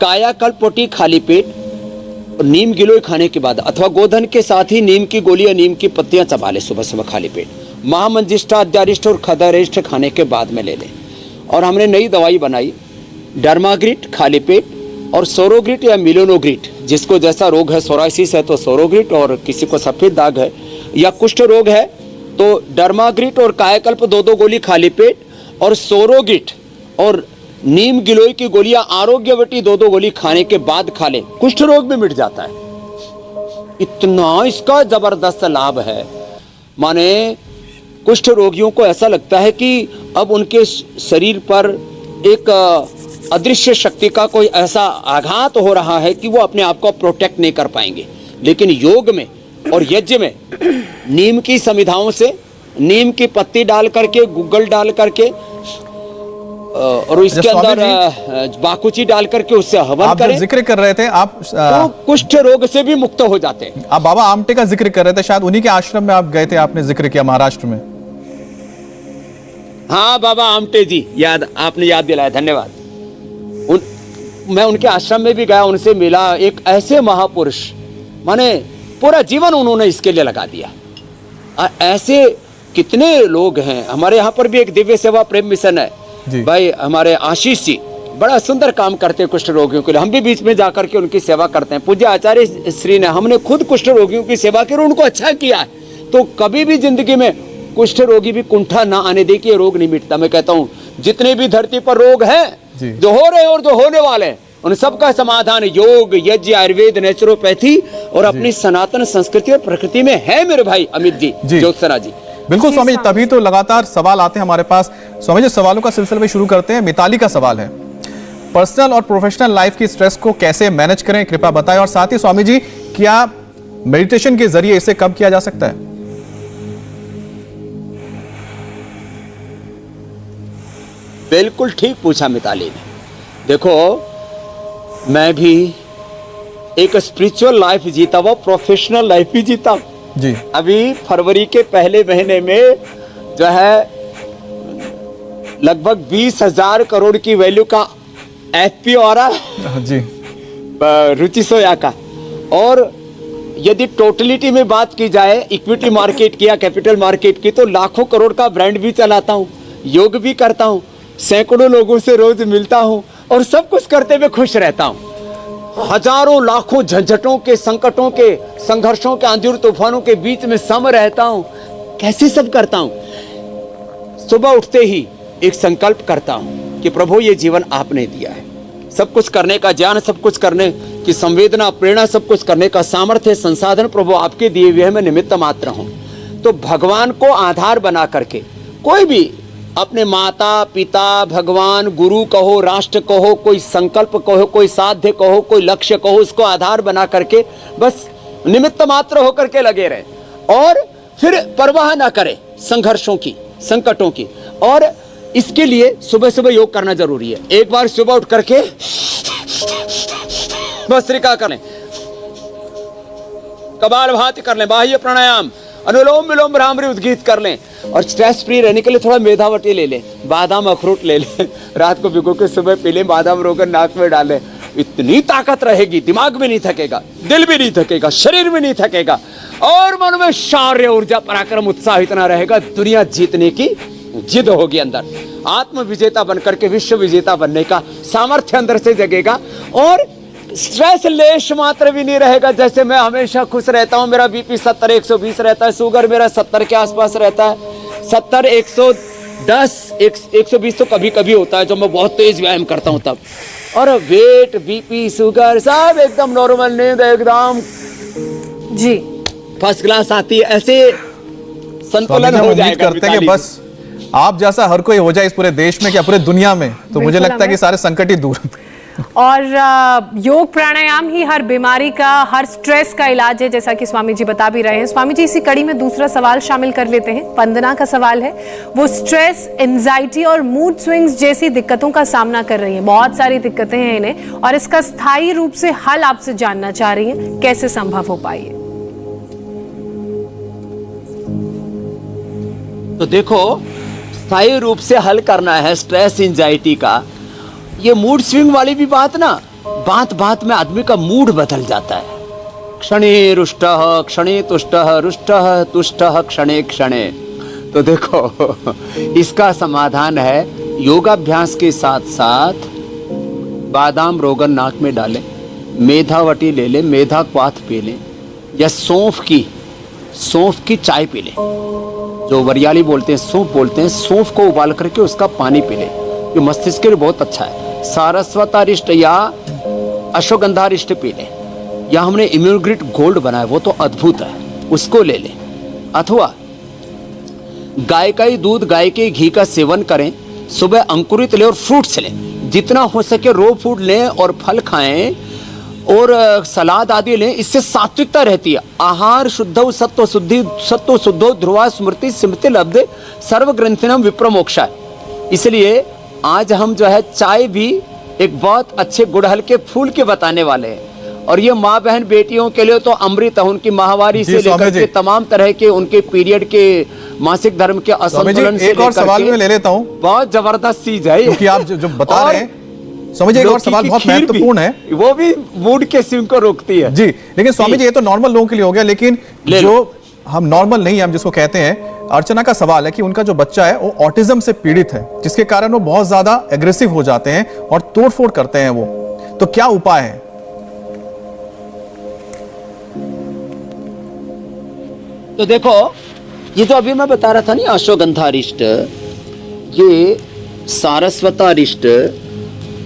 S3: कायाकल्प पोटी खाली पेट नीम गिलोय खाने के बाद अथवा गोधन के साथ ही नीम की गोली या नीम की पत्तियां चबा लें सुबह सुबह खाली पेट। महामंजिष्ठा, अध्यारिष्ठ और खदारिष्ठ खाने के बाद में ले लें। और हमने नई दवाई बनाई, डर्माग्रिट खाली पेट और सोरोग्रिट या मिलोनोग्रिट, जिसको जैसा रोग है, सोराइसिस है तो सोरोग्रिट, और किसी को सफ़ेद दाग है या कुष्ठ रोग है तो डर्माग्रिट और कायाकल्प 2-2 गोली खाली पेट, और सोरोग्रिट और नीम गिलोय की गोलियां आरोग्यवटी 2-2 गोली खाने के बाद खा लें, कुष्ठ रोग भी मिट जाता है। इतना इसका जबरदस्त लाभ है। माने कुष्ठ रोगियों को ऐसा लगता है कि अब उनके शरीर पर एक अदृश्य शक्ति का कोई ऐसा आघात हो रहा है कि वो अपने आप को प्रोटेक्ट नहीं कर पाएंगे। लेकिन योग में और यज्ञ में नीम की समिधाओं से, नीम की पत्ती डाल करके, गुग्गल डाल करके और इसके अंदर बाकुची डाल करके उससे हवन
S1: आप
S3: करें।
S1: जिक्र कर रहे थे आप
S3: तो कुष्ठ रोग से भी मुक्त हो जाते हैं।
S1: आप बाबा आमटे का जिक्र कर रहे थे, शायद उन्हीं के आश्रम में आप गए थे, आपने जिक्र किया महाराष्ट्र में।
S3: हाँ बाबा आमटे जी, याद आपने याद दिलाया, धन्यवाद। मैं उनके आश्रम में भी गया, उनसे मिला। एक ऐसे महापुरुष, माने पूरा जीवन उन्होंने इसके लिए लगा दिया। ऐसे कितने लोग हैं। हमारे यहाँ पर भी एक दिव्य सेवा प्रेम मिशन है भाई, हमारे आशीष जी बड़ा सुंदर काम करते हैं कुष्ठ रोगियों के लिए। हम भी बीच में जाकर के उनकी सेवा करते हैं। पूज्य आचार्य श्री ने, हमने खुद कुष्ठ रोगियों की सेवा की और उनको अच्छा किया है। तो कभी भी जिंदगी में कुष्ठ रोगी भी कुंठा ना आने दे कि ये रोग नहीं मिटता। मैं कहता हूँ जितने भी धरती पर रोग हैं, जो हो रहे और जो होने वाले हैं, उन सबका समाधान योग, यज्ञ, आयुर्वेद, नेचुरोपैथी और अपनी सनातन संस्कृति और प्रकृति में है मेरे भाई अमित जी, ज्योत्सना जी।
S1: बिल्कुल स्वामी जी, तभी तो लगातार सवाल आते हैं हमारे पास। स्वामी जी, सवालों का सिलसिला में शुरू करते हैं। मिताली का सवाल है, पर्सनल और प्रोफेशनल लाइफ की स्ट्रेस को कैसे मैनेज करें, कृपया बताएं। और साथ ही स्वामी जी, क्या मेडिटेशन के जरिए इसे कम किया जा सकता है?
S3: बिल्कुल ठीक पूछा मिताली ने। देखो, मैं भी एक स्पिरिचुअल लाइफ जीता हुआ, प्रोफेशनल लाइफ भी जीता हूं
S1: जी।
S3: अभी फरवरी के पहले महीने में जो है लगभग 20,000 करोड़ की वैल्यू का एफपीओ आ रहा
S1: जी,
S3: रुचि सोया का। और यदि टोटलिटी में बात की जाए इक्विटी मार्केट की या कैपिटल मार्केट की, तो लाखों करोड़ का ब्रांड भी चलाता हूँ, योग भी करता हूँ। सैकड़ों लोगों से रोज मिलता हूं और सब कुछ करते हुए खुश रहता हूं। हजारों लाखों झंझटों के, संकटों के, संघर्षों के, आंधी और तूफानों के बीच में सम रहता हूं। कैसे सब करता हूं? सुबह उठते ही एक संकल्प करता हूं कि प्रभु ये जीवन आपने दिया है, सब कुछ करने का ज्ञान, सब कुछ करने की संवेदना, प्रेरणा, सब कुछ करने का सामर्थ्य, संसाधन प्रभु आपके दिए हुए हैं, मैं निमित्त मात्र हूं। तो भगवान को आधार बना करके कोई भी अपने माता पिता, भगवान, गुरु कहो, राष्ट्र कहो, कोई संकल्प कहो, कोई साध्य कहो, कोई लक्ष्य कहो, उसको आधार बना करके बस निमित्त मात्र होकर के लगे रहे और फिर परवाह ना करे संघर्षों की, संकटों की। और इसके लिए सुबह सुबह योग करना जरूरी है। एक बार सुबह उठ करके भस्त्रिका कर लें, कपालभाति कर लें, बाह्य प्राणायाम, अनुलोम विलोम भ्रामरी उद्गीत कर लें और स्ट्रेस फ्री रहने के लिए थोड़ा मेधावटी ले लें, बादाम अखरोट ले लें, रात को भिगो के सुबह पी लें, बादाम रोगन नाक में डालें। इतनी ताकत रहेगी, दिमाग भी नहीं थकेगा, दिल भी नहीं थकेगा, शरीर भी नहीं थकेगा और मन में शौर्य, ऊर्जा, पराक्रम, उत्साह इतना रहेगा, दुनिया जीतने की जिद होगी अंदर। आत्म विजेता बनकर के विश्व विजेता बनने का सामर्थ्य अंदर से जगेगा और स्ट्रेस लेश मात्र भी नहीं रहेगा। जैसे मैं हमेशा खुश रहता हूं, मेरा बीपी 70 120 रहता है, शुगर मेरा 70 के आसपास रहता है, 70 110 120 तो कभी कभी होता है जब मैं बहुत तेज व्यायाम करता हूं तब। और वेट, बीपी, शुगर सब एकदम नॉर्मल, नींद एकदम
S2: जी
S3: फर्स्ट क्लास आती है। ऐसे संतुलन हो जाएगा।
S1: करते हैं कि बस आप जैसा हर कोई हो जाए इस पूरे देश में, क्या पूरे दुनिया में, तो मुझे लगता है कि सारे संकट ही दूर।
S2: और योग प्राणायाम ही हर बीमारी का, हर स्ट्रेस का इलाज है, जैसा कि स्वामी जी बता भी रहे हैं। स्वामी जी, इसी कड़ी में दूसरा सवाल शामिल कर लेते हैं। वंदना का सवाल है, वो स्ट्रेस, एंजाइटी और मूड स्विंग्स जैसी दिक्कतों का सामना कर रही हैं, बहुत सारी दिक्कतें हैं इन्हें और इसका स्थायी रूप से हल आपसे जानना चाह रही हैं, कैसे संभव हो पाई है?
S3: तो देखो, स्थायी रूप से हल करना है स्ट्रेस, एंजाइटी का, ये मूड स्विंग वाली भी बात ना, बात बात में आदमी का मूड बदल जाता है। क्षणे रुष्टः, क्षणे तुष्टः, रुष्टः तुष्टः, क्षणे क्षणे। तो देखो इसका समाधान है योगाभ्यास के साथ साथ बादाम रोगन नाक में डालें, मेधावटी ले लें, मेधा क्वाथ पी लें, या सौंफ की चाय पी लें, जो वरियाली बोलते हैं, सौंफ बोलते हैं, सौंफ को उबाल करके उसका पानी पी लें, जो मस्तिष्क के लिए बहुत अच्छा है। सारस्वतारिष्ट या अश्वगंधारिष्ट पी लें, या हमने इम्यूनोग्रिट गोल्ड बनाया, वो तो अद्भुत है, उसको ले लें। अथवा गाय का ही दूध, गाय के घी का सेवन करें, सुबह अंकुरित लें और फ्रूट्स लें, जितना हो सके रो फूड लें और फल खाएं और सलाद आदि लें, इससे सात्विकता रहती है। आहार शुद्धौ सत्व शुद्धौ ध्रुवा स्मृति स्मृति लब्धे सर्व ग्रंथिनम विप्रमोक्षा। इसलिए आज हम जो है चाय भी एक बहुत अच्छे गुड़हल के फूल के बताने वाले हैं, और ये माँ बहन बेटियों के लिए तो अमृत है। उनकी माहवारी से लेकर के तमाम तरह के उनके पीरियड के, मासिक धर्म के असंतुलन से
S1: एक और सवाल में ले लेता हूँ,
S3: बहुत जबरदस्त चीज है
S1: क्योंकि आप जो बता रहे हैं, समझिए एक और सवाल बहुत महत्वपूर्ण है,
S3: वो भी मूड के स्विंग को रोकती है
S1: जी। लेकिन स्वामी जी, ये तो नॉर्मल लोगों के लिए हो गया, लेकिन जो हम नॉर्मल नहीं, हम जिसको कहते हैं, अर्चना का सवाल है कि उनका जो बच्चा है वो ऑटिज्म से पीड़ित है, जिसके कारण वो बहुत ज्यादा एग्रेसिव हो जाते हैं और तोड़फोड़ करते हैं वो, तो क्या उपाय है?
S3: तो देखो, ये जो अभी मैं बता रहा था ना, अश्वगंधारिष्ट, ये सारस्वतारिष्ट,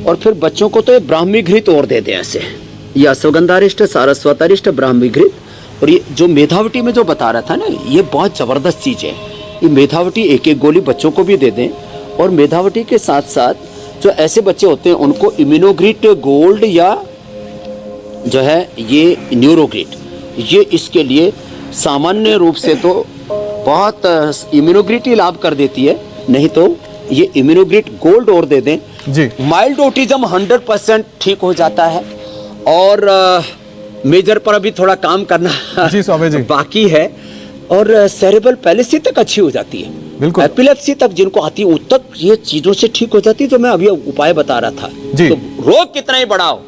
S3: और फिर बच्चों को तो ये ब्राह्मी घृत और देते हैं ऐसे, ये अश्वगंधारिष्ट, सारस्वतारिष्ट, ब्राह्मी घृत। और ये जो मेधावटी में जो बता रहा था ना, ये बहुत जबरदस्त चीज है। ये मेधावटी एक एक गोली बच्चों को भी दे दें, और मेधावटी के साथ साथ जो ऐसे बच्चे होते हैं उनको इम्यूनोग्रिट गोल्ड या जो है ये न्यूरोग्रिट, ये इसके लिए सामान्य रूप से तो बहुत इम्यूनोग्रिट ही लाभ कर देती है, नहीं तो ये इम्यूनोग्रिट गोल्ड और दे दें
S1: जी।
S3: माइल्ड ऑटिज्म 100% ठीक हो जाता है, और मेजर पर अभी थोड़ा काम करना
S1: जी स्वामी जी
S3: बाकी है, और सेरेब्रल पैलिसी तक अच्छी हो जाती है,
S1: बिल्कुल।
S3: एपिलेप्सी तक जिनको आती है, उन तक ये चीजों से ठीक हो जाती है, जो मैं अभी उपाय बता रहा था।
S1: जी।
S3: तो रोग कितना ही बढ़ाओ,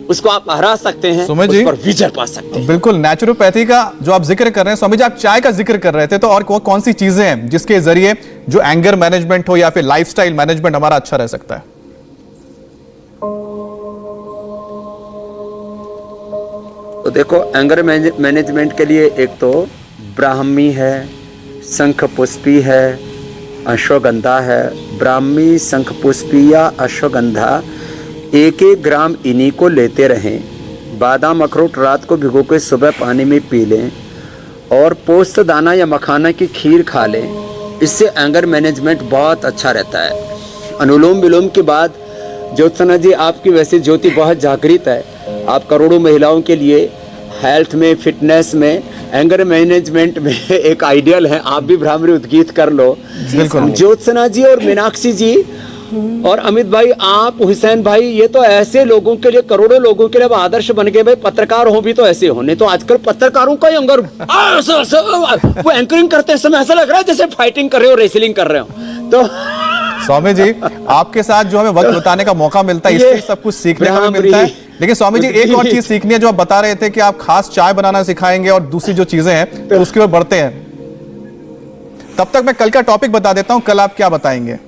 S3: उसको आप हरा सकते हैं,
S1: सुमित
S3: उस
S1: जी,
S3: पर विजय पा सकते हैं।
S1: बिल्कुल नेचुरोपैथी का जो आप जिक्र कर रहे हैं, स्वामी जी आप चाय का जिक्र कर रहे थे, तो और कौन सी चीजें हैं जिसके जरिए जो एंगर मैनेजमेंट हो या फिर लाइफस्टाइल मैनेजमेंट हमारा अच्छा रह सकता है?
S3: तो देखो, एंगर मैनेजमेंट के लिए एक तो ब्राह्मी है, शंखपुष्पी है, अश्वगंधा है। ब्राह्मी, शंखपुष्पी या अश्वगंधा 1-1 ग्राम इन्हीं को लेते रहें। बादाम अखरोट रात को भिगो के सुबह पानी में पी लें और पोस्त दाना या मखाना की खीर खा लें। इससे एंगर मैनेजमेंट बहुत अच्छा रहता है। अनुलोम विलोम के बाद ज्योत्सना जी, आपकी वैसे ज्योति बहुत जागृत है। आप करोड़ों महिलाओं के लिए हेल्थ में, फिटनेस में, एंगर मैनेजमेंट में एक आइडियल है। आप भी भ्रामरी उद्गीत कर लो।
S1: बिल्कुल।
S3: ज्योत्सना जी और मीनाक्षी जी और अमित भाई, आप, हुसैन भाई, ये तो ऐसे लोगों के लिए, करोड़ों लोगों के लिए आदर्श बन गए। भाई पत्रकार हो भी तो ऐसे हो, नहीं तो आजकल पत्रकारों का ही एंगर, वो एंकरिंग करते समय ऐसा लग रहा है जैसे फाइटिंग कर रहे हो, रेसलिंग कर रहे हो। तो
S1: स्वामी जी, आपके साथ जो हमें वक्त बिताने का मौका मिलता है, इससे सब कुछ सीखने का भी मिलता है। लेकिन स्वामी जी, एक और चीज सीखनी है जो आप बता रहे थे कि आप खास चाय बनाना सिखाएंगे और दूसरी जो चीजें हैं तो उसकी ओर बढ़ते हैं। तब तक मैं कल का टॉपिक बता देता हूं, कल आप क्या बताएंगे।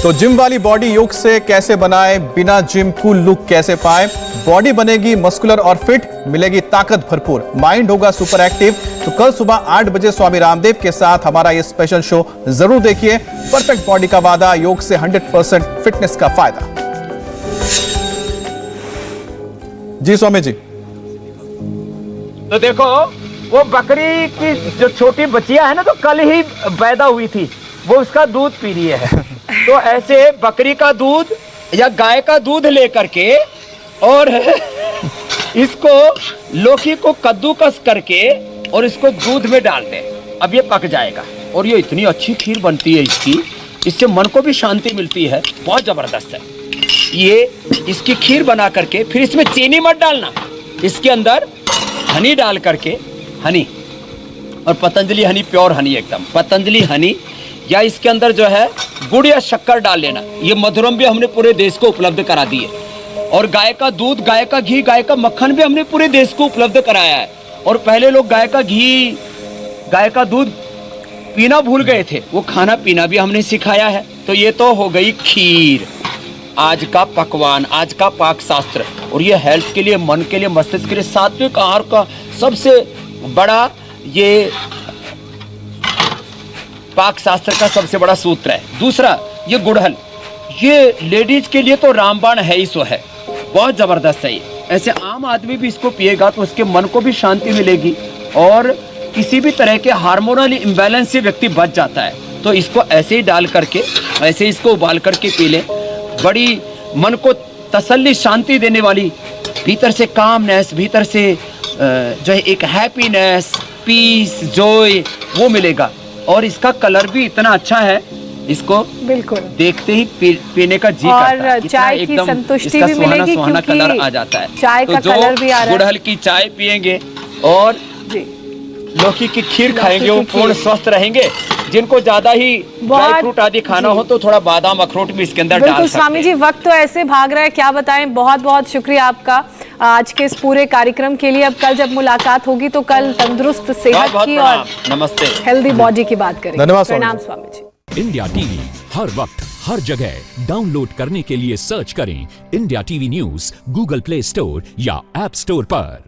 S1: तो जिम वाली बॉडी योग से कैसे बनाए, बिना जिम कूल लुक कैसे पाए, बॉडी बनेगी मस्कुलर और फिट, मिलेगी ताकत भरपूर, माइंड होगा सुपर एक्टिव। तो कल सुबह 8 बजे स्वामी रामदेव के साथ हमारा ये स्पेशल शो जरूर देखिए। परफेक्ट बॉडी का वादा, योग से 100% फिटनेस का फायदा। जी स्वामी जी।
S5: तो देखो, वो बकरी की जो छोटी बच्चियां है ना, तो कल ही पैदा हुई थी, वो उसका दूध पी रही है। तो ऐसे बकरी का दूध या गाय का दूध लेकर के और इसको, लौकी को कद्दूकस करके और इसको दूध में डाल दें। अब ये पक जाएगा और ये इतनी अच्छी खीर बनती है इसकी, इससे मन को भी शांति मिलती है, बहुत जबरदस्त है। ये इसकी खीर बना करके, फिर इसमें चीनी मत डालना, इसके अंदर हनी डाल करके, हनी और पतंजलि हनी, प्योर हनी एकदम, पतंजलि हनी, या इसके अंदर जो है गुड़ या शक्कर डाल लेना। ये मधुरम भी हमने पूरे देश को उपलब्ध करा दी है। और गाय का दूध, गाय का घी, गाय का मक्खन भी हमने पूरे देश को उपलब्ध कराया है। और पहले लोग गाय का घी, गाय का दूध पीना भूल गए थे, वो खाना पीना भी हमने सिखाया है। तो ये तो हो गई खीर, आज का पकवान, आज का पाक शास्त्र। और ये हेल्थ के लिए, मन के लिए, मस्तिष्क के लिए सात्विक आहार का सबसे बड़ा, ये पाक शास्त्र का सबसे बड़ा सूत्र है। दूसरा, ये गुड़हल, ये लेडीज के लिए तो रामबाण है ही सो है, बहुत जबरदस्त है ये। ऐसे आम आदमी भी इसको पिएगा तो उसके मन को भी शांति मिलेगी और किसी भी तरह के हार्मोनल इम्बैलेंस से व्यक्ति बच जाता है। तो इसको ऐसे ही डाल करके, ऐसे इसको उबाल करके पी लें। बड़ी मन को तसल्ली, शांति देने वाली, भीतर से कामनेस, भीतर से जो है एक हैप्पीनेस, पीस, जॉय वो मिलेगा। और इसका कलर भी इतना अच्छा है, इसको
S2: बिल्कुल
S5: देखते ही पीने का जी करता है।
S2: और चाय की संतुष्टि भी मिलेगी
S5: सुहाना
S2: क्योंकि
S5: कलर आ जाता है।
S2: चाय का कलर भी आ रहा है।
S5: गुड़हल की चाय पियेंगे और
S2: जी,
S5: लौकी की खीर खाएंगे, वो पूर्ण स्वस्थ रहेंगे। जिनको ज्यादा ही ड्राई फ्रूट आदि खाना हो तो थोड़ा बादाम अखरोट भी इसके अंदर डाल सकते हैं।
S2: बिल्कुल स्वामी जी, वक्त तो ऐसे भाग रहा है, क्या बताएं। बहुत बहुत शुक्रिया आपका आज के इस पूरे कार्यक्रम के लिए। अब कल जब मुलाकात होगी तो कल तंदुरुस्त सेहत की और
S5: नमस्ते,
S2: हेल्दी बॉडी की बात करेंगे।
S1: धन्यवाद स्वामी
S2: प्रणाम स्वामी जी।
S6: इंडिया टीवी हर वक्त हर जगह डाउनलोड करने के लिए सर्च करें India TV news Google play store या ऐप स्टोर पर।